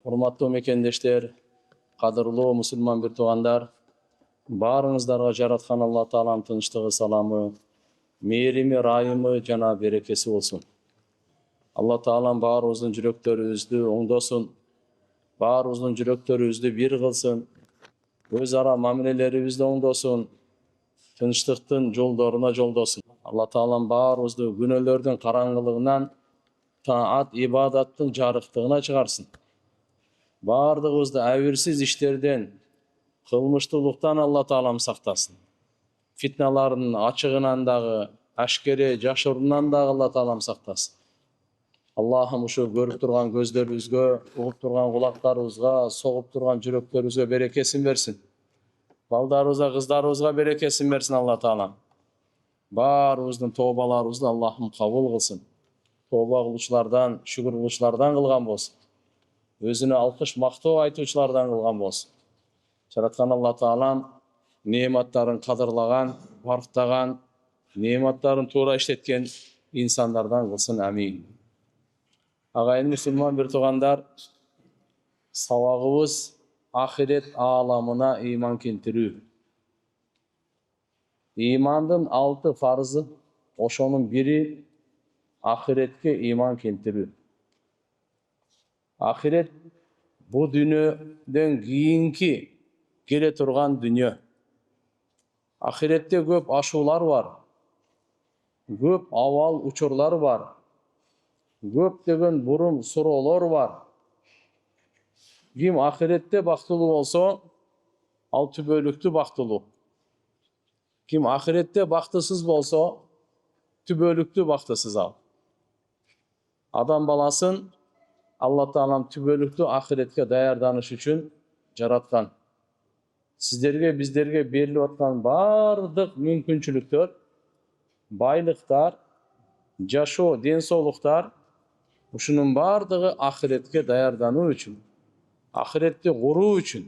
Урматтуу мекендештер, кадырлуу мусулман бир туугандар, баарыңыздарга жараткан Алла Тааланын тынчтыгы, саламы, мээрими, райымы жана берекеси болсун. Алла Таалам баарыбыздын жүрөктөрүбүздү оңдосун, баарыбыздын жүрөктөрүбүздү бир кылсын, өз ара мамилелерибизди оңдосун, тынчтыктын жолдоруна жолдосун. Алла Таалам баарыбызды күнөөлөрдүн караңгылыгынан таат, ибадаттын жарыктыгына чыгарсын. Бардыгыбызды абийирсиз иштерден, кылмыштуулуктан Алла Таалам сактасын. Фитналардын ачыгынан дагы, ашкере, жашыруунан дагы Алла Таалам сактасын. Аллахым ушу көрүп турган көздөрүбүзгө, угуп турган кулактарыбызга, согуп турган жүрөктөрүбүзгө берекесин берсин. Балдарыбызга, кыздарыбызга берекесин берсин Алла Таалам. Баарыбыздын тообаларыбызды Аллахым кабыл кылсын. Тооба кылуучулардан, шүгүр кылуучулардан кылган болсун. Өзүнө алкыш, мактоо айтуучулардан кылган болсун. Жараткан Алла Таалам неаматтарын кадырлаган, барктаган, неаматтарын туура иштеткен инсандардан кылсын. Амин. Агайын мусулман бир туугандар, сабагыбыз ахирет ааламына ыйман келтирүү. Ыймандын 6 фарызы, ошонун бири ахиретке ыйман келтирүү. Ахирет бу дүйнөдөн кийинки келе турган дүйнө. Ахиретте көп ашуулар бар, көп абал учурлар бар, көп деген бурум суроолор бар. Ким ахиретте бактылуу болсо, ал түбөлүктүү бактылуу. Ким ахиретте бактысыз болсо, түбөлүктүү бактысыз ал. Адам баласын Алла Таалам түбөлүктүү ахиретке даярданыш үчүн жараткан. Сиздерге, биздерге берилип аткан бардык мүмкүнчүлүктөр, байлыктар, жашоо, ден соолуктар, ушунун бардыгы ахиретке даярдануу үчүн, ахиретти куруу үчүн.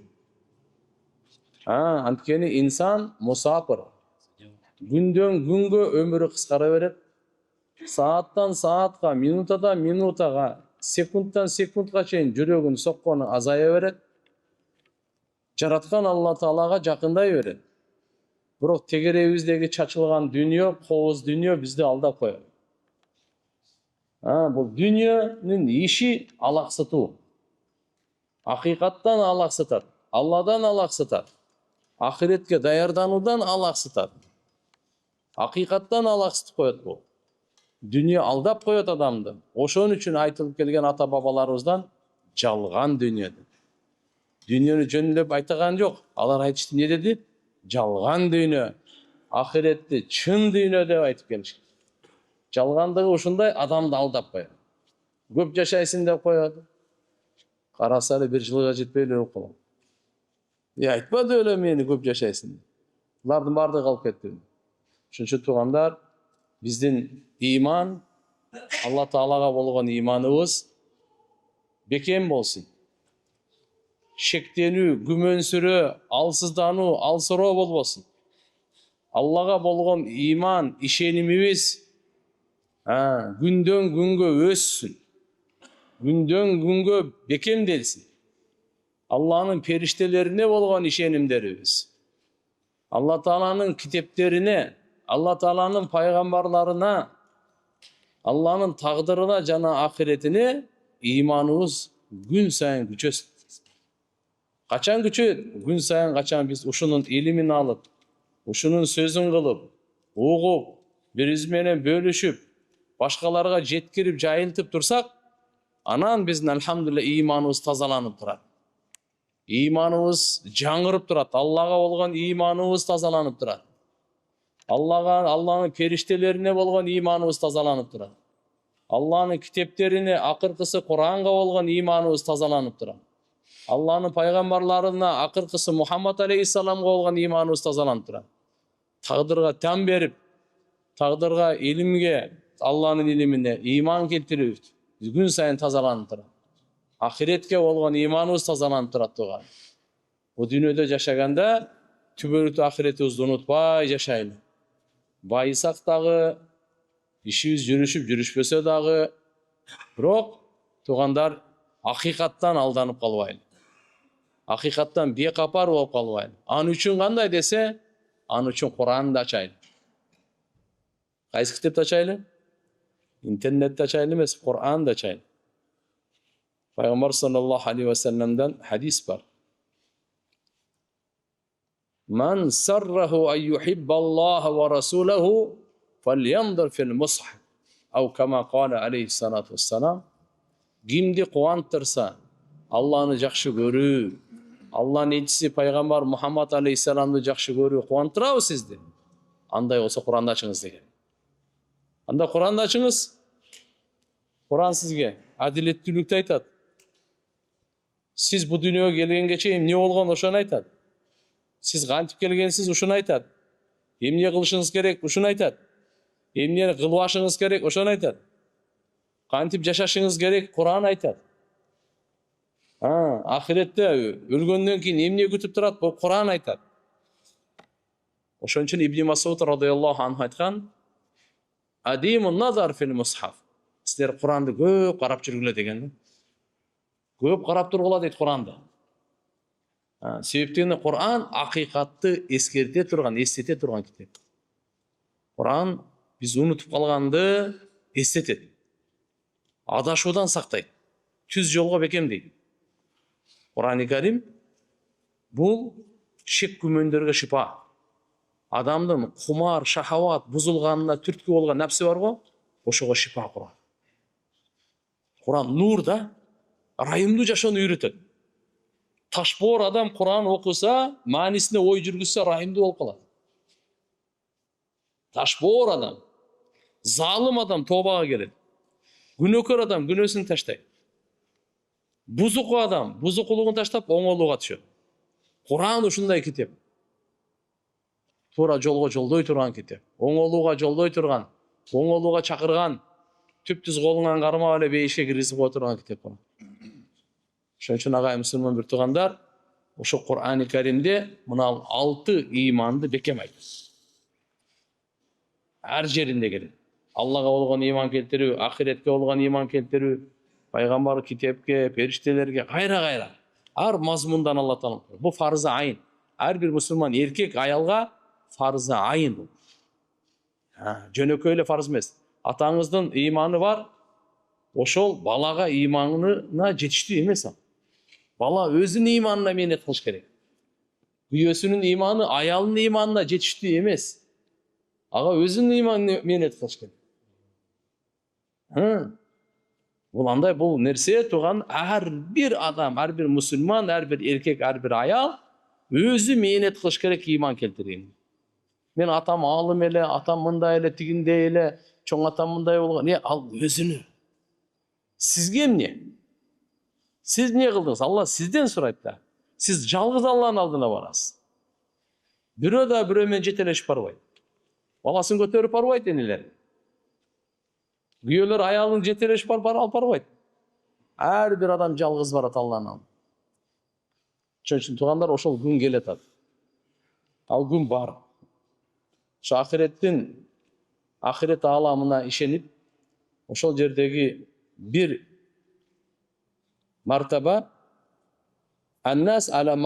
Анткени инсан мусапыр. Күндөн күнгө өмүрү кыскара берет. Сааттан саатка, минутадан минутага, секундтан секундка чейин жүрөгүн соккону азая берет. Жараткан Алла Таалага жакындай берет. Бирок тегерегибиздеги чачылган дүйнө, кооз дүйнө бизди алдап коет. Бул дүйнөнүн иши алаксытуу. Акыйкаттан алаксытат, Алладан алаксытат, ахиретке даярдануудан алаксытат. Акыйкаттан алаксытып коет бул. Дүйнө алдап коет адамды. Ошон үчүн айтылып келген ата бабаларыбыздан жалган дүйнө. Дүйнөнү жөндөп айтаган жок. Алар айтышты, не деди? Жалган дүйнө. Ахиретти чын дүйнө деп айтып келишкен. Жалгандыгы ушундай, адамды алдап коет. Көп жашайсың деп коет. Караса эле 1 жылга жетпей эле өлүп калат. Айтпады эле мени көп жашайсың. Булардын баардыгы калып кетти. Ошончо туугандар, биздин ыйман, Алла Таалага болгон ыйманыбыз бекем болсун. Шектенүү, күмөнсүрөө, алсыздануу, алсыроо болбосун. Аллага болгон ыйман, ишенимибиз күндөн күнгө өссүн. Күндөн күнгө бекемделсин. Алланын периштелерине болгон ишенимдерибиз, Алла Тааланын китептерине, Алла Тааланын пайгамбарларына, Алланын тагдырына жана ахиретине ыйманыбыз күн сайын күчөсүн. Качан күчөйт? Күн сайын качан биз ушунун илимин алып, ушунун сөзүн кылып, угуп, бирибиз менен бөлүшүп, башкаларга жеткирип, жайылтып турсак, анан биздин алхамдулилла ыйманыбыз тазаланып турат. Ыйманыбыз жаңырып турат. Аллага болгон ыйманыбыз тазаланып турат. Алланын периштелерине болгон ыйманыбыз тазаланып турат. Алланын китептерине, акыркысы Куранга болгон ыйманыбыз тазаланып турат. Алланын пайгамбарларына, акыркысы Мухаммад алейхиссаламга болгон ыйманыбыз тазаланып турат. Тагдырга тан берип, тагдырга, илимге, Алланын илимине ыйман келтирип, күн сайын тазаланып турат. Ахиретке болгон ыйманыбыз тазаланып турат туган. Бу дүйнөдө жашаганда түбөлүктүү ахиретибизди унутпай жашайлы. Байысак дагы, ишибиз жүрүшүп жүрүшпөсө дагы, бирок туугандар, Акыйкаттан алданып калбайлы. Акыйкаттан бекапар болуп калбайлы. Аны үчүн кандай десе, аны үчүн Куранды ачайлы. Кайсы китепти ачайлы? Интернетти ачайлы эмес, Куранды ачайлы. Пайгамбар саллаллаху алейхи ва салламдан хадис бар. Man sarrahu an yuhibba Allah wa rasulahu falyanzur fil mushaf. Aw kama qala alayhi salatu wassalam. Kimdi quvantırsa, Allah'ını жақшы көрүү, Allah'ın elçisi Peygamber Muhammed aleyhisselam'ı жақшы көрүү quvantırabı sizdi? Андай olsa Kur'an'da açыңыз деген. Анда Kur'an'da açыңыз. Kur'an sizge adaletlülükte aytат. Siz bu dünyaya gelgenге чейин не болгон ошону айтат. Siz кантип келгенсиз ушуну айтат. Эмне кылышыңыз керек ушуну айтат. Эмне кылбашыңыз керек ошону айтат. Кантип жашашыңыз керек Кур'ан айтат. Ахиретте өлгөндөн кийин эмне күтүп турат бул Кур'ан айтат. Ошон үчүн Ибн Масуд радыйаллаху анху айткан: "Адимун назар фил мусхаф." Силер Куранды көп карап жүргүлө деген. Көп карап тургула дейт Куранды. Себептен Кур'ан акыйкатты эскерте турган, эстете турган китеп. Кур'ан биз унутуп калганды эстетет. Адашуудан сактайт. Түз жолго бекемдейт. Кур'ан-ы Карим бул шек күмөндөргө шипа. Адамдын кумар, шахават бузулганына түрткү болгон напсы бар го, ошого шипа Кур'ан. Кур'ан нур да, райымдуу жашоону үйрөтөт. Ташбоор адам Кур'ан окуса, маанисине ой жүргүзсө райымдуу болуп калат. Ташбоор адам, залым адам тобага келет. Күнөөкөр адам күнөөсүн таштайт. Бузуку адам бузукулугун таштап оңолууга түшөт. Кур'ан ушундай китеп. Туура жолго жолдой турган китеп. Оңолууга жолдой турган, оңолууга чакырган, түптүз колуңан кармап эле бейишке киргизип кое турган китеп Кур'ан. Ошон үчүн агай мусулман бир туугандар, ошо Кур'ан-ы Каримде мына 6 ыйманды бекем айтат. Ар жеринде келет. Аллага болгон ыйман келтирүү, ахиретке болгон ыйман келтирүү, пайгамбар китепке, периштелерге кайра-кайра. Ар мазмундан Алла таалам. Бул фарзы айын. Ар бир мусулман эркек аялга фарзы айын бул. Жөнөкөй эле фарз эмес. Атаңыздын ыйманы бар, ошол балага ыйманына жетиштүү эмес ал. Бала өзүнүн ыйманына мээнет кылыш керек. Күйөөсүнүн ыйманы аялынын ыйманына жетиштүү эмес. Ага өзүнүн ыйманына мээнет кылыш керек. Бул андай бул нерсе туган ар бир адам, ар бир мусулман, ар бир эркек, ар бир аял өзү мээнет кылыш керек ыйман келтирейин. Мен атам алым эле, атам мындай эле, тигиндей эле, чоң атам мындай болгон. Ал өзүнү. Сизге эмне? Сиз эмне кылдыңыз? Алла сизден сурайт да. Сиз жалгыз Алланын алдына барасыз. Бирөө да бирөө менен жетелешип барбайт. Баласын көтөрүп барбайт энелер. Күйөөлөр аялын жетелешип алып барбайт. Ар бир адам жалгыз барат Алланын алдына. Ошон үчүн туугандар, ошол күн келет атат. Ал күн бар. Ошо ахирет ааламына ишенип, ошол жердеги bir martaba annas ala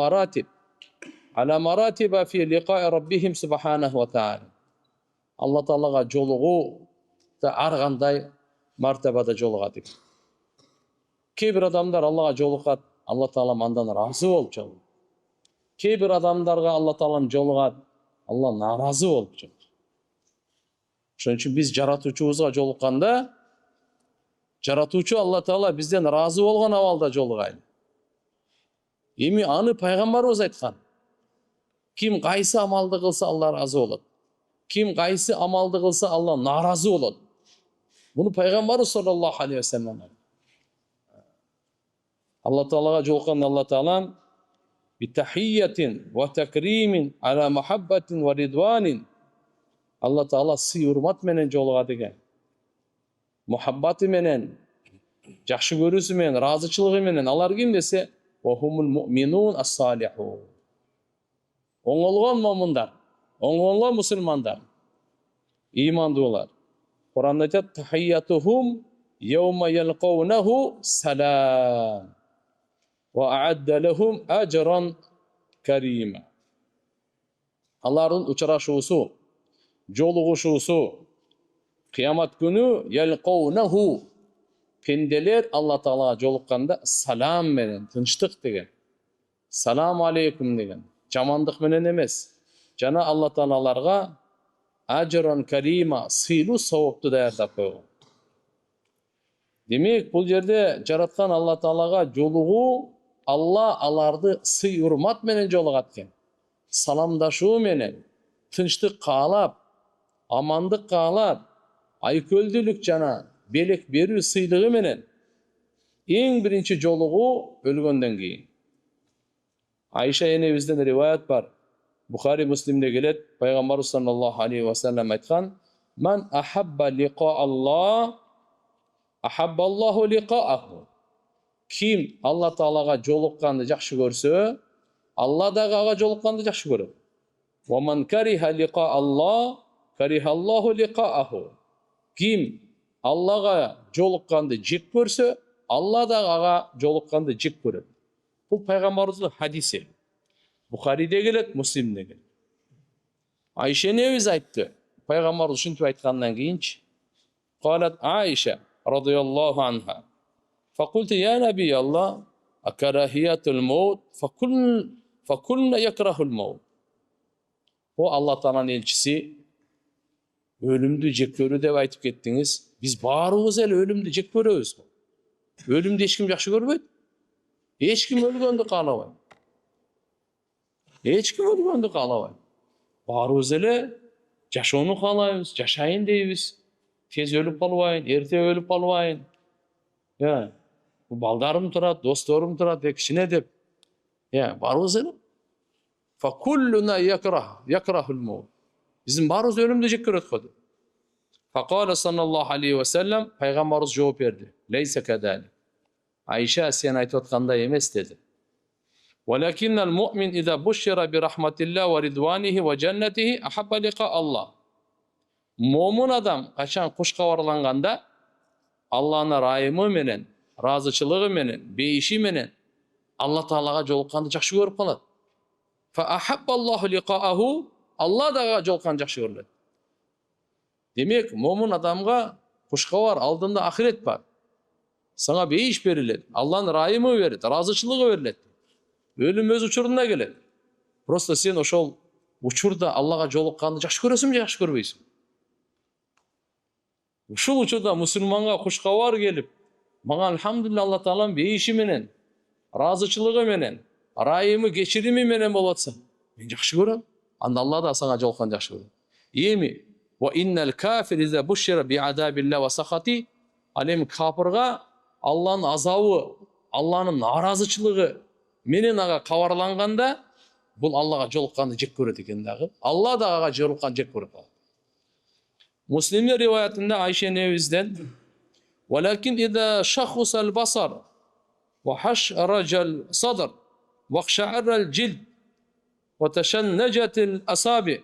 maratiba fi liqa'i rabbihim subhanahu wa ta'ala. Allah Taalaga joluğu da ar kандай martabada jolugat. Кейбір адамдар Аллаға жолугат, Алла Таала андан разы болуп жолугат. Кейбір адамдарга Алла Таалам жолугат, Алла наразы болуп жолугат. Ошон үчүн биз жаратуучубузга жолукканда, жаратуучу Алла Таала бизден разы болгон абалда жолугайлы. Эми аны пайгамбарыбыз айткан. Ким кайсы амалды кылса Алла разы болот. Ким кайсы амалды кылса Алла наразы болот. Буну пайгамбарыбыз саллаллаху алейхи ва саллям. Алла Таалага жолуккан Алла Таалам битахиятин ва такримин ала мухаббатин ва ридванин. Алла Таала сый урмат менен жолугат экен. Muhabbati menen, жақшы көрүүсү менен, разычылыгы менен. Алар ким десе, вахумул муъминун ас-салихун. Оңолгон момундар, оңолгон мусулмандар, ыймандуулар. Кур'анда айтат, тахиятухум yawma yalqawnahu salam wa a'adda lahum ajran karima. Алардын учурашуусу, жолугушуусу кыямат күнү yalqawnahu пенделер Алла Таалага жолукканда салам менен, тынчтык деген. Салам алейкум деген. Жамандык менен эмес. Жана Алла Таалаларга ажран карима, сыйлуу савапту даярдап койгон. Демек, бул жерде жараткан Алла Таалага жолугуу, Алла аларды сый урмат менен жолугат экен. Саламдашуу менен, тынчтык каалап, амандык каалап, айкөлдүүлүк жана белек берүү сыйлыгы менен эң биринчи жолугуу өлгөндөн кийин. Айша энебизден риваят бар. Бухари Муслимде келет, пайгамбарыбыз саллаллаху алейхи ва саллям айткан: "Ман ахабба лиқа Аллах, ахаббаллаху лиқааху." Ким Алла Таалага жолукканды жакшы көрсө, Алла дагы ага жолукканды жакшы көрөт. "Ва ман кариха лиқа Аллах, карихаллаху лиқааху." Ким Аллага жолукканды жек көрсө, Алла дагы ага жолукканды жек көрөт. Бул пайгамбарыбыздын хадиси. Бухариде келет, Муслимде келет. Айша энебиз айтты. Пайгамбарыбыз ушинтип айткандан кийинчи, "Қалат Айша радияллаху анха. Факулту я наби Аллах, акарахиятул маут, факулна якрахул маут." О Алла Тааланын элчиси, өлүмдү жек көрүү деп айтып кеттиңиз. Биз баарыбыз эле өлүмдү жек көрөбүз. Өлүмдү эч ким жакшы көрбөйт. Эч ким өлгөндү каалабайт. Эч ким өлгөндү каалабайт. Баарыбыз эле жашоону каалайбыз, жашайын дейбиз. Тез өлүп калбайын, эрте өлүп калбайын. Балдарым турат, досторум турат, кичине деп. Баарыбыз эле. Факуллуна якрахул маут. Биздин баарыбыз өлүмдү жек көрөт го. Факала саллаллаху алейхи ва саллям, пайгамбарыбыз жооп берди. Лейса кадали. Айша, сен айтып аткандай эмес деди. Валакиннал муъмин иза бушира би рахматиллах ва ридваниhi ва джаннатихи ахабба лиқа Аллах. Момун адам качан куш кабарланганда Алланын райымы менен, разычылыгы менен, бейиши менен Алла Таалага жолукканды жакшы көрүп калат. Фа ахаббаллаху лиқааху, Алла дагы жолукканды жакшы көрөт. Демек, момун адамга кушкабар алдында ахирет бар. Саңа бейиш берилет, Алланын райымы берет, разычылыгы берилет. Өлүм өз учурунда келет. Просто сен ошол учурда Аллага жолукканды жакшы көрөсүңбү, жакшы көрбөйсүң? Ушул учурда мусулманга кушкабар келип, мага алхамдулилlah Алла Тааланын бейиши менен, разычылыгы менен, райымы, кечирими менен болуп атса, мен жакшы көрөм. Анда Алла да сага жолукканды жакшы көрөт. Эми ва иннал кафир иза бушира би адабилlah ва сахати, ал эми капырга Алланын азабы, Алланын наразычылыгы менен ага кабарланганда, бул Аллага жолукканды жек көрөт экен дагы. Алла да ага жолукканды жек көрөт. Муслимдер риваятында Айша энебизден: "Валакин иза шахусал басар ва хашраджал садр ва хшарал джилд ва ташаннажатил асаби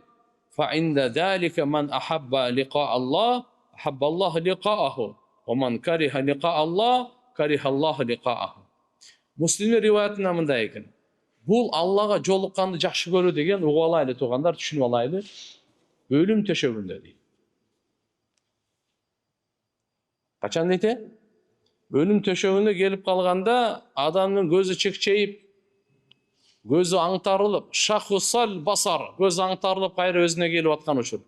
фа инда залика ман ахабба лиқа Аллах, ахабба Аллах лиқааху, ва ман кариха лиқа Аллах, кариха Аллах лиқааху." Муслимдер риваятында мындай экен. Бул Аллага жолукканды жакшы көрүү деген, угуп алайлы туугандар, түшүнүп алайлы. Өлүм төшөгүндө дейт. Качан дейт? Өлүм төшөгүндө келип калганда, адамдын көзү чекчейип, көзү аңтарылып, шахусал басар, көзү аңтарылып кайра өзүнө келип аткан учур.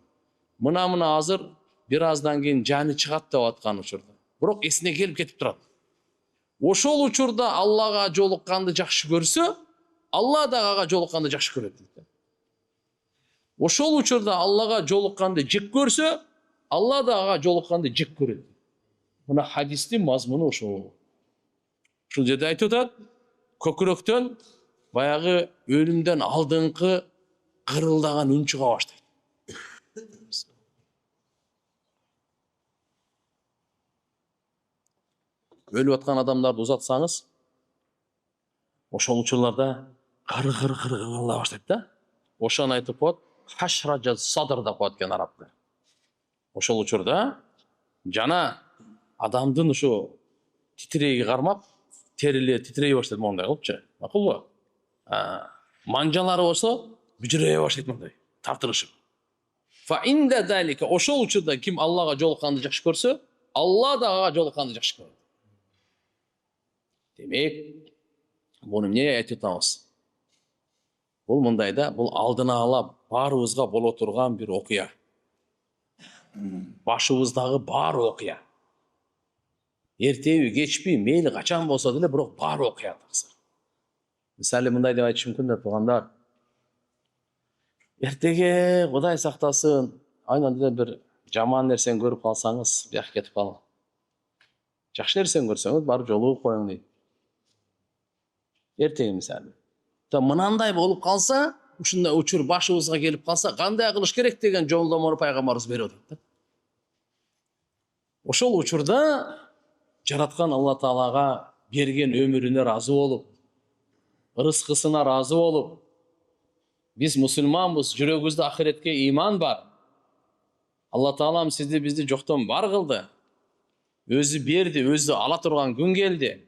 Мына азыр бир аздан кийин жаны чыгат деп аткан учурда. Бирок эсине келип кетип турат. Ошол учурда Аллага жолукканды жакшы көрсө, Алла да ага жолукканды жакшы көрөт дейт. Ошол учурда Аллага жолукканды жек көрсө, Алла да ага жолукканды жек көрөт. Мына хадистин мазмуну ошол. Ушул жерде айтып атат, көкүрөктөн баягы өлүмдөн алдыңкы кырылдаган үн чыга баштайт. Өлүп аткан адамдарды узатсаңыз, ошол учурларда кыргыла баштайт да. Ошону айтып коет, хашраджа садр деп коет экен арабтар. Ошол учурда жана адамдын ошо титирейги кармап, терилери титирей баштайт мондай кылыпчы. Макулбу? Манжалары болсо бүжүрөй баштайт мондай, тартырышып. Фа инда залика, ошол учурда ким Аллага жолукканды жакшы көрсө, Алла да ага жолукканды жакшы көрөт. Демек, буну эмне айтып атабыз? Бул мындай да, бул алдына ала баарыбызга боло турган бир окуя. Башыбыздагы бар окуя. Эртеби, кечпи, мейли качан болсо деле, бирок бар окуя таксыр. Мисалы мындай деп айтыш мүмкүн да туугандар. Эртеге Кудай сактасын, айынан деле бир жаман нерсени көрүп калсаңыз, бияк кетип калың. Жакшы нерсени көрсөңүз, барып жолугуп коюң дейт. Эртеге мисалы. Мынандай болуп калса, ушундай учур башыбызга келип калса, кандай кылыш керек деген жолдомону пайгамбарыбыз берип атат. Ошол учурда жараткан Алла Таалага берген өмүрүнө разы болуп, рызкысына разы болуп, биз мусулманбыз, жүрөгүбүздө ахиретке иман бар. Алла Таалам сизди бизди жоктон бар кылды. Өзү берди, өзү ала турган күн келди.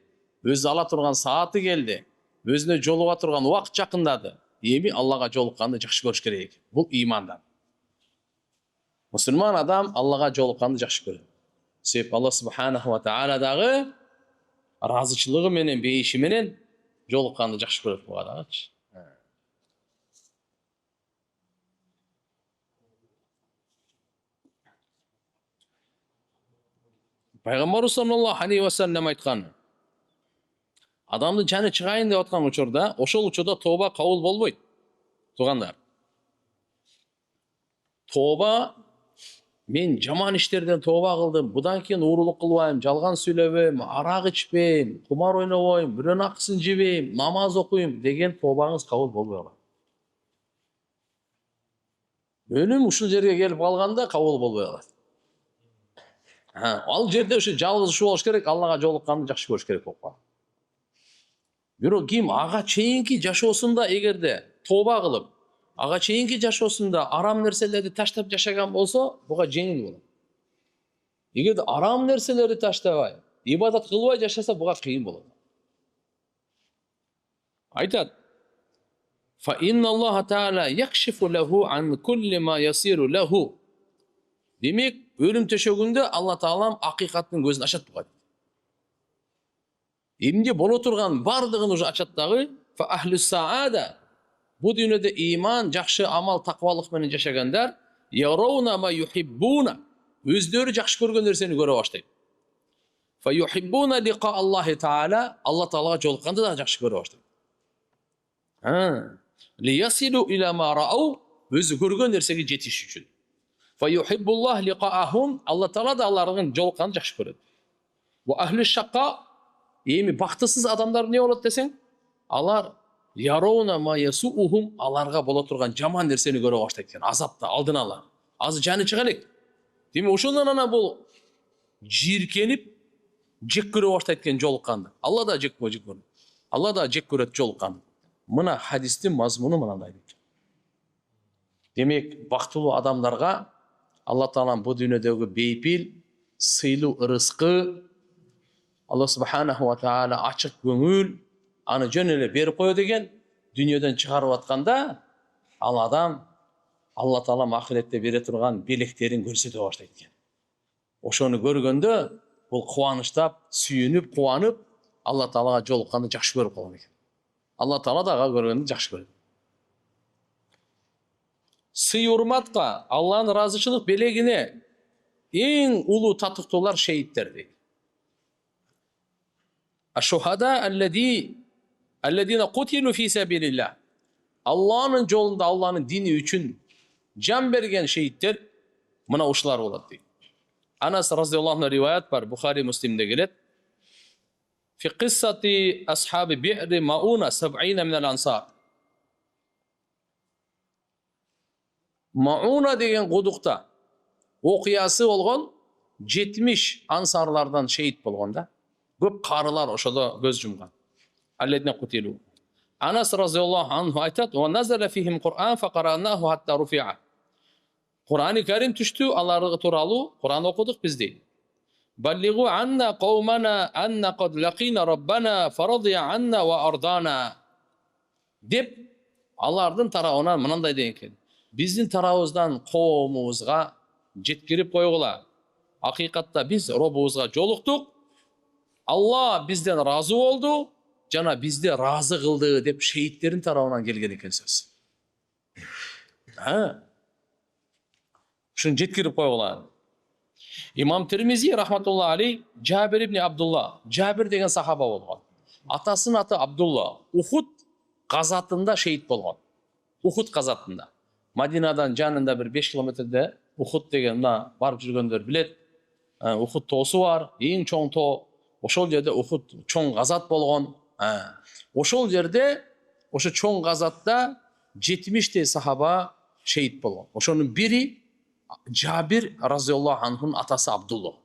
Өзү ала турган сааты келди. Өзүнө жолуга турган убакыт жакындады. Эми Аллага жолукканды жакшы көрүш керек. Бул имандан. Мусулман адам Аллага жолукканды жакшы көрөт. Себеп Алла субханаху ва таала дагы разычылыгы менен, бейиши менен жолукканды жакшы көрөт буга дагычы. Пайгамбар саллаллаху алейхи ва саллям айткан: адамдын жаны чыгайын деп аткан учурда, ошол учурда тооба кабыл болбойт. Туугандар. Тооба, мен жаман иштерден тооба кылдым, будан кийин уурулук кылбайм, жалган сүйлөбөйм, арак ичпейм, кумар ойнобойм, бирөөнүн акысын жебейм, намаз окуйм деген тообаңыз кабыл болбой калат. Өлүм ушул жерге келип калганда кабыл болбой калат. Ал жерде ушу жалгыз ушу болуш керек, Аллага жолукканды жакшы көрүш керек болуп калат. Бирок ким ага чейинки жашоосунда эгерде тооба кылып, ага чейинки жашоосунда арам нерселерди таштап жашаган болсо, буга жеңил болот. Эгерде арам нерселерди таштабай, ибадат кылбай жашаса, буга кыйын болот. Айтат: "Фа инна Аллаха таала якшифу лаху ан кулли ма ясиру лаху." Демек, өлүм төшөгүндө Алла Таалам акыйкаттын көзүн ачат буга. Эмне боло турган бардыгын уже ачат дагы. Фа ахлус саада. Бу дүйнөдө иман, жакшы амал, таквалык менен жашагандар ярауна ма юхиббуна. Өздөрү жакшы көргөн нерсени көрө баштайт. Фа юхиббуна лиқа Аллахи таала. Алла Таалага жолукканды да жакшы көрө баштайт. Ли ясилу иля ма раау. Өзү көргөн нерсеге жетиш үчүн. Фа юхиббуллах лиқаахум. Алла Таала да алардын жолукканды жакшы көрөт. Ва ахлус шакка. Эми бактысыз адамдар не болот десең? Алар ярауна ма ясуухум, аларга боло турган жаман нерсени көрө баштайт экен. Азапта алдын ала. Азыр жаны чыга элек. Демек ошондон ана бул жийиркенип, жек көрө баштайт экен жолукканды. Алла да жек көрөт. Алла да жек көрөт жолукканды. Мына хадистин мазмуну мындай дейт. Демек бактылуу адамдарга Алла Таалам бу дүйнөдөгү бейпил, сыйлуу ырыскы, Алла субханаху ва таала ачык көңүл, аны жөн эле берип коет экен. Дүйнөдөн чыгарып атканда, ал адам Алла Таалам ахиретте бере турган белектерин көрсөтө баштайт экен. Ошону көргөндө, бул кубанычтап, сүйүнүп, кубанып, Алла Таалага жолукканды жакшы көрүп калган экен. Алла Таала дагы көргөндү жакшы көрөт. Сый урматка, Алланын ыраазычылык белегине эң улуу татыктуулар шейиттер дейт. Аш-шухада алладина кутилу фи сабилилlah. Алланын жолунда, Алланын дини үчүн жан берген шейиттер мына ушулар болот дейт. Анас разияллаху анху риваят бар, Бухари, Муслимде келет. Фи киссати асхаби би'ри мауна 70 мин ал-ансар. Мауна деген кудукта окуясы болгон 70 ансарлардан шейит болгонда. Көп карылар ошодо көз жумган. Алладина кутилу. Анас разияллаху анху айтат: "Ва назала фихим Кур'ан фақаранаху хатта руфи'a." Кур'ани Карим түштү, аларга тууралуу Кур'ан окудук биз дейт. Ballighu anna qawmana anna qad laqina rabbana faradiya anna wa ardana. Деп алардын тарабынан мынандай деген экен. Биздин тарабыбыздан коомубузга жеткирип койгула. Акыйкатта биз робубузга жолуктук. Алла бизден разы болду, жана бизди разы кылды деп шейиттердин тарабынан келген экен сөз. Ушуну жеткирип койгула. Имам Тирмизи рахматулла алей Жабир ибн Абдулла, Жабир деген сахаба болгон. Атасынын аты Абдулла. Ухуд газатында шейит болгон. Ухуд газатында. Мадинадан жанында бир 5 километрде Ухуд деген мына барып жүргөндөр билет. Ухуд тоосу бар, эң чоң тоо. Ошол жерде Ухуд чоң газат болгон. Ошол жерде, ошо чоң газатта 70 сахаба шейит болгон. Ошонун бири Жабир разияллаху анхунун атасы Абдулла.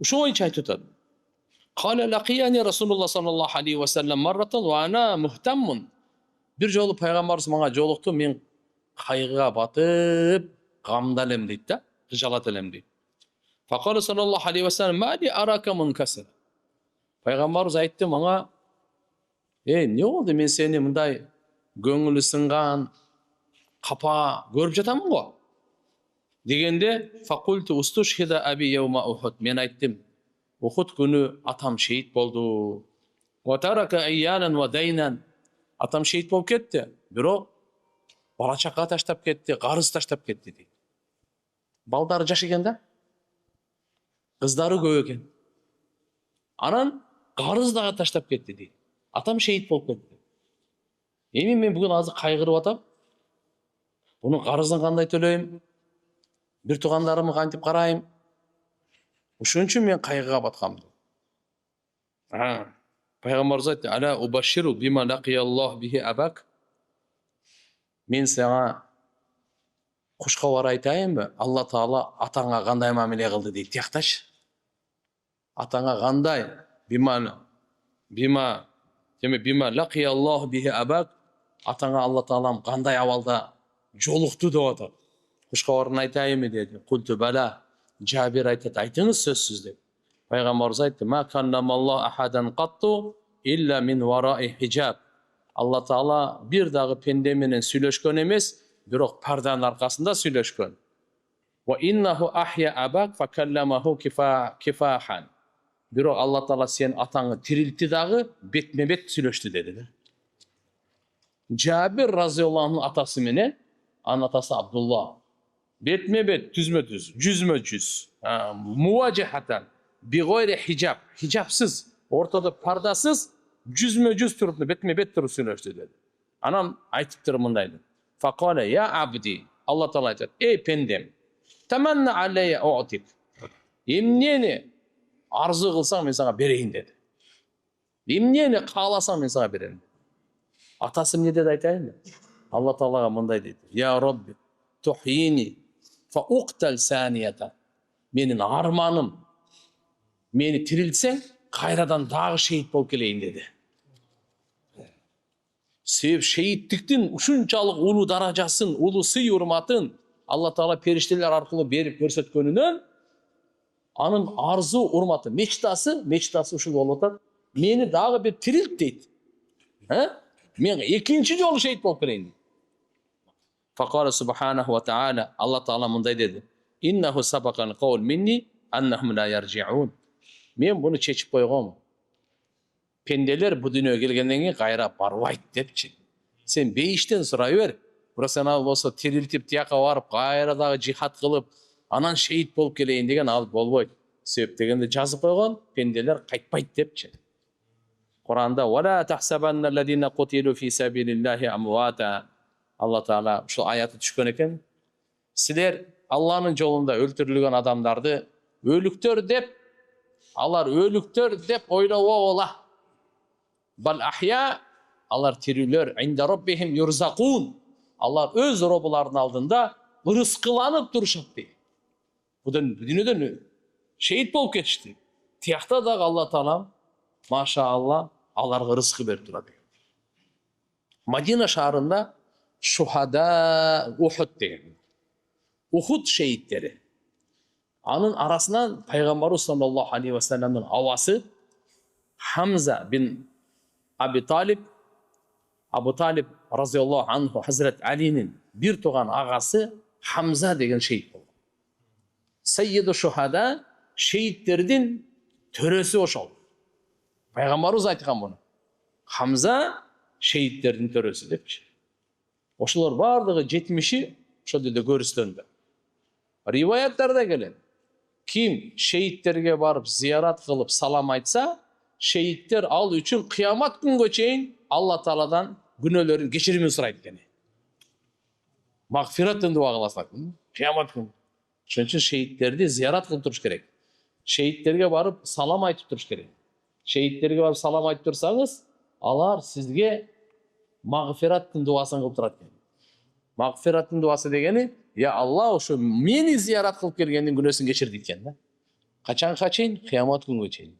Ошо боюнча айтып атат. Кала лакияни Расулуллах саллаллаху алейхи ва саллям марратан ва ана мухтаммун. Бир жолу пайгамбарыбыз мага жолукту, мен кайгыга батып, гамда элем дейт да, кыжалат элем дейт. Факала саллаллаху алейхи ва саллям мади арака мункасир. Пайгамбарыбыз айтты мага, эмне болду, мен сени мындай көңүлү сынган, капа көрүп жатамын го. Дегенде факульту устушхида аби яума Ухуд. Мен айттым, Ухуд күнү атам шейит болду. Ва тарака айянан ва дайнан. Атам шейит болуп кетти, бирок бала чака таштап кетти, карыз таштап кетти дейт. Балдары жаш экен да, кыздары көп экен. Анан карыз дагы таштап кетти дейт. Атам шейит болуп кетти. Эми мен бүгүн азыр кайгырып атам. Bunun qarızını qanday төлөйм? Bir туғандарымы кантип карайм? Ошон үчүн мен кайгыга баткам. Пайгамбарыбыз айтты: "Ала убаширу бима лақияллах бихи абак." Мен сага куш кабар айтайынбы? Алла Таала атаңа кандай мамиле кылды дейт. Тиякташ. Атаңа кандай? Бима лақияллах бихи абак. Атаңа Алла Таалам кандай абалда жолукту деп атат. Куш кабарын айтайынбы деди. Культу бала. Жабир айтат, айтыңыз сөзсүз деп. Пайгамбарыбыз айтты: "Ма каннамаллах ахадан катту илля мин вараи хижаб." Алла Таала бир дагы пенде менен сүйлөшкөн эмес, бирок парданын аркасында сүйлөшкөн. Ва иннаху ахя абак факалламаху кифахан. Бирок Алла Таала сен атаңы тирилтти дагы бетме-бет сүйлөштү деди. Жабир разияллаху анху атасы менен анын атасы Абдулла бетме-бет, түзмө-түз, жүзмө-жүз, муважахатан, бигойри хижаб, хижабсыз, ортодо пардасыз, жүзмө-жүз туруп, бетме-бет туруп сүйлөштү деди. Анан айтыптыр мындай деп. Факала я абди, Алла Таала айтат: "Эй пендем, таманна алейя оотик." Эмнени арзу кылсаң мен сага берейин деди. Эмнени кааласаң мен сага берем. Атасы эмне деди айтайын? Алла Таалага мындай дейт: "Я Робби, тухини фа уктал санията." Менин арманым, мени тирилтсең, кайрадан дагы шейит болуп келейин деди. Себеп шейиттиктин ушунчалык улуу даражасын, улуу сый урматын Алла Таала периштелер аркылуу берип көрсөткөнүнөн анын арзу урматы, мечтасы ушул болуп атат. Мени дагы бир тирилт дейт. Мен экинчи жолу шейит болуп келейин. Факала субханаху ва таала, Алла Таала мындай деди: "Иннаху сабакан қаул минни аннахум ла яржиун." Мен буну чечип койгом. Пенделер бу дүйнөгө келгенден кийин кайра барбайт депчи. Сен бейиштен сурай бер. Бирок сен ал болсо тирилтип тияка барып, кайра дагы жихад кылып, анан шейит болуп келейин деген ал болбойт. Себеп дегенде жазып койгон, пенделер кайтпайт депчи. Куранда "Вала тахсабанна алладина кутилу фи сабилиллахи амвата." Алла Таала ушул аятты түшкөн экен. Силер Алланын жолунда өлтүрүлгөн адамдарды өлүктөр деп, алар өлүктөр деп ойлобогула. Бал ахя, алар тирүүлөр, инда роббихим юрзакун. Алар өз робуларынын алдында ырыскыланып турушат дейт. Будан дүйнөдөн шейит болуп кетишти. Тиякта дагы Алла Таала машаалла аларга ырыскы берип турат. Мадина шаарында шухада Ухуд деген. Ухуд шейиттери. Анын арасынан пайгамбарыбыз саллаллаху алейхи ва салламдын авасы Хамза бин Абу Талиб разияллаху анху Хазрат Алинин бир туган агасы Хамза деген шейит болду. Саййиду шухада шейиттердин төрөсү ошол. Пайгамбарыбыз айткан буну. Хамза шейиттердин төрөсү депчи. Ошолор бардыгы 70-и ошол жерде көрүстөндү. Риваяттарда келет. Ким шейиттерге барып зиярат кылып салам айтса, шейиттер ал үчүн кыямат күнгө чейин Алла Тааладан күнөөлөрүн кечиримин сурайт экен. Магфираттын дуа кыласак, кыямат күнү. Ошон үчүн шейиттерди зиярат кылып туруш керек. Шейиттерге барып салам айтып туруш керек. Шейиттерге барып салам айтып турсаңыз, алар сизге магфираттын дуасын кылып турат экен. Магфираттын дуасы дегени, я Алла ошо мени зиярат кылып келгендин күнөөсүн кечир дейт экен да. Качанга чейин? Кыямат күнгө чейин.